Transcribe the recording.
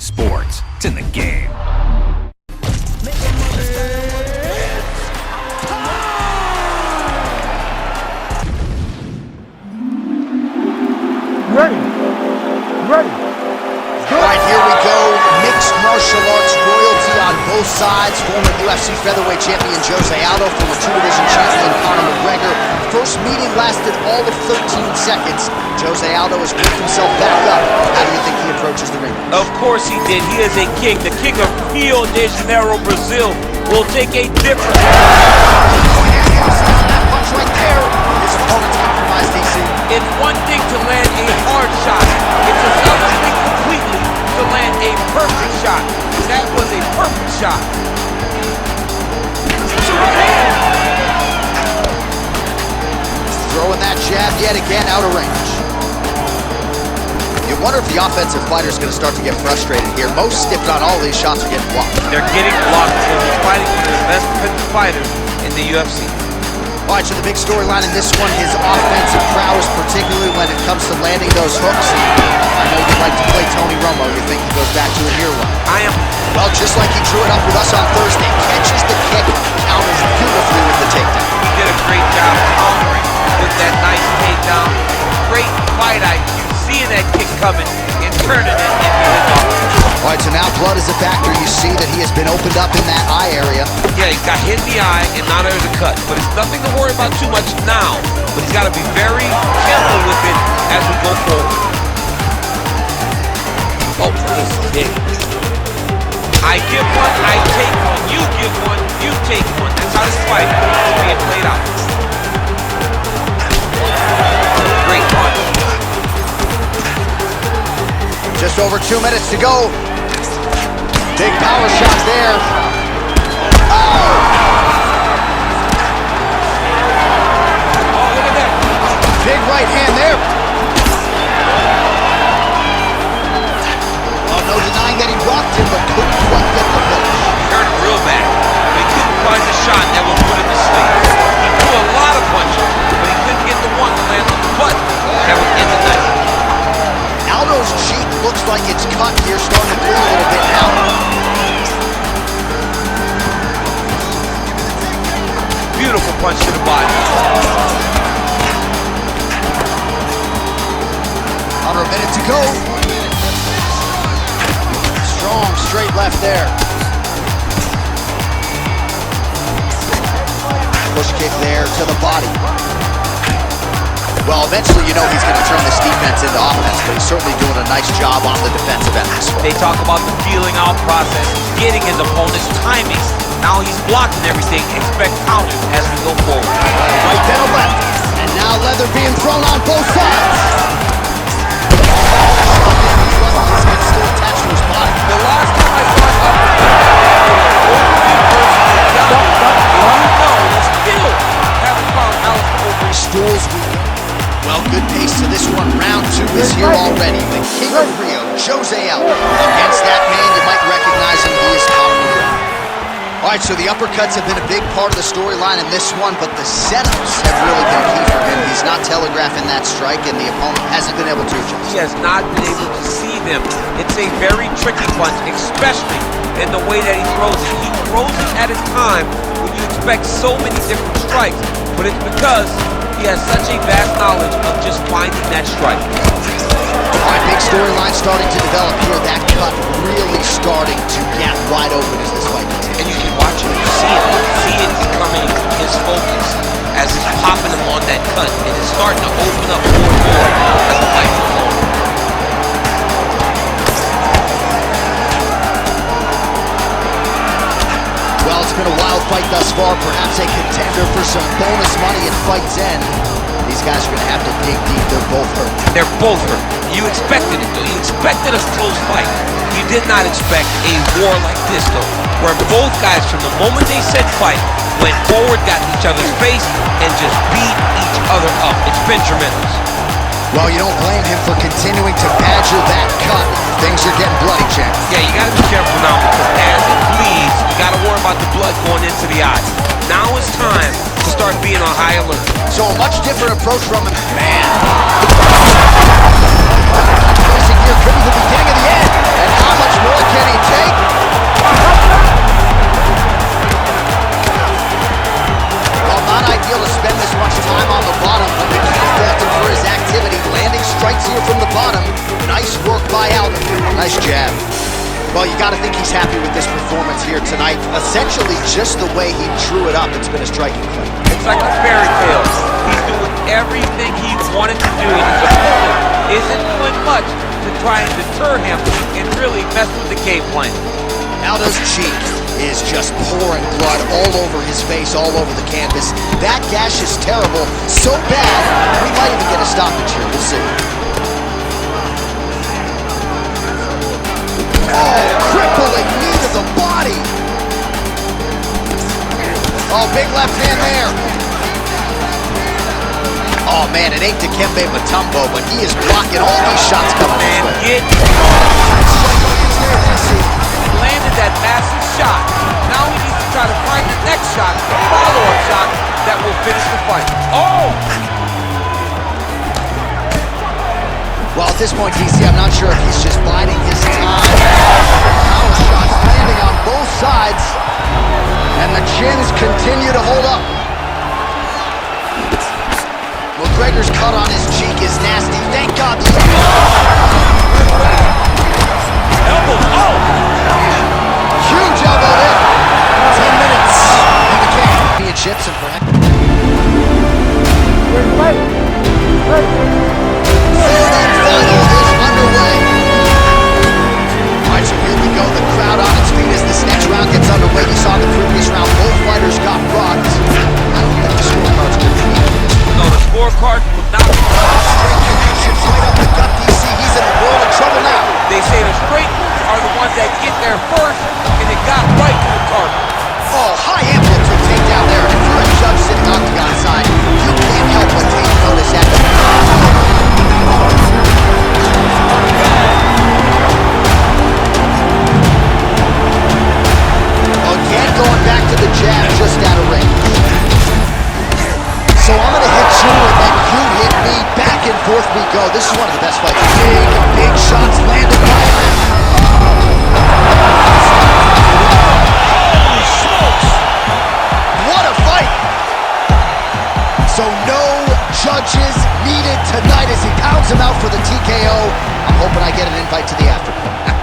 Sports, it's in the game. Ready. All right, here we go. Mixed martial arts royalty on both sides. Former UFC featherweight champion Joséaldo, former two-division champion Conomer. First meeting lasted all of 13 seconds. Joséaldo has worked himself back up. How do you think he approaches the ring? Of course he did. He is a king. The king of Rio de Janeiro, Brazil, will take a different... That punch right there. His opponent's compromised, DC. It's one thing to land a hard shot. It's another thing completely to land a perfect shot. That was a perfect shot. Throwing that jab yet again out of range. You wonder if the offensive fighter is going to start to get frustrated here. Most, if not all, of these shots are getting blocked. They're getting blocked because he's fighting one of the best defensive fighters in the UFC. All right, so the big storyline in this one, his offensive prowess, particularly when it comes to landing those hooks. And I know you like to play Tony Romo. You think he goes back to a hero run? I am. Well, just like he drew it up with us on Thursday, catches the kick, counters beautifully with the takedown. He did a great job countering with that nice takedown. Great fight IQ, seeing that kick coming and turning it into his offense. All right, so now blood is a factor. You see that he has been opened up in that eye area. Yeah, he got hit in the eye, and now there's a cut. But it's nothing to worry about too much now. But he's got to be very careful with it as we go forward. Oh, this is big. I give one, I take one. You give one, you take one. That's how this fight is being played out. Great punch. Just over 2 minutes to go. Big power shot there. Oh! Oh, look at that. Big right hand there. Well, no denying that he rocked him, but couldn't quite get the finish. He hurt him real bad. But he couldn't find the shot that would put him to sleep. He threw a lot of punches, but he couldn't get the one to land on the button that would end the night. Aldo's cheek looks like it's cut here, starting to bleed a little bit now. Beautiful punch to the body. Under a minute to go. Strong straight left there. Push kick there to the body. Well, eventually you know he's going to turn this defense into offense, but he's certainly doing a nice job on the defensive end this one. They talk about the feeling out process. He's getting his opponent's timing. Now he's blocking everything. Expect counters as we go forward. Right, then a left. And now leather being thrown on both sides. It's still attached to his body. The last time I saw him still haven't found Alice over Stools. Well, good pace to this one. Round 2 is here already. The king of Rio, Joséaldo. Against that man, you might recognize him. He is Conomer. All right, so the uppercuts have been a big part of the storyline in this one, but the setups have really been key for him. He's not telegraphing that strike, and the opponent hasn't been able to adjust. He has not been able to see them. It's a very tricky punch, especially in the way that he throws it. He throws it at a time when you expect so many different strikes, but it's because he has such a vast knowledge of just finding that strike. All right, big storyline starting to develop here. That cut really starting to get wide open as this fight continues. And you can watch it, you see it becoming his focus as it's popping him on that cut, and it's starting to open up more and more as the fight goes on. Well, it's been a wild fight thus far, perhaps a contender for some bonus money at fight's end. These guys are going to have to dig deep. They're both hurt. They're both hurt. You expected it, though. You expected a close fight. You did not expect a war like this, though, where both guys, from the moment they said fight, went forward, got in each other's face, and just beat each other up. It's been tremendous. Well, you don't blame him for continuing to badger that cut. Things are getting bloody, champ. Yeah, you got to be careful now, because as it bleeds, you got to worry about the blood going into the eyes. Now it's time to start being on high alert. So a much different approach from him. Man. Here could be the beginning of the end. And how much more here from the bottom. Nice work by Aldo. Nice jab. Well, you got to think he's happy with this performance here tonight. Essentially, just the way he drew it up, it's been a striking fight. It's like a fairy tale. He's doing everything he wanted to do. His opponent isn't doing much to try and deter him and really mess with the game plan. Aldo's cheek is just pouring blood all over his face, all over the canvas. That gash is terrible, so bad, we might even get a stoppage here. We'll see. Oh, crippling knee to the body. Oh, big left hand there. Oh, man, it ain't Dikembe Mutombo, but he is blocking all these shots coming his way. Landed that massive shot. Now he needs to try to find the next shot, a follow-up shot that will finish the fight. Oh! Well, at this point, DC, I'm not sure if he's just biding his time. Power shots landing on both sides, and the chins continue to hold up. McGregor's cut on his cheek is nasty. Thank God. Elbow, oh! Huge elbow there. 10 minutes in the game. Championships and perhaps. Final is underway. All right, so here we go. The crowd on its feet as this next round gets underway. You saw the previous round, both fighters got rocked. I don't think the scorecard's good for you. No, the scorecard will not. Straight connections right up the gut, DC. He's in a world of trouble now. They say the straight moves are the ones that get there first, and it got right to the target. Oh, high amplitude takedown there. And if you're a judge sitting octagon side, you can't help but take notice at the again, going back to the jab just out of range. So I'm gonna hit you and then you hit me. Back and forth we go. This is one of the best fights. Big shots landed by him. Holy smokes! What a fight! So no judges needed tonight as he pounds him out for the TKO. I'm hoping I get an invite to the after party.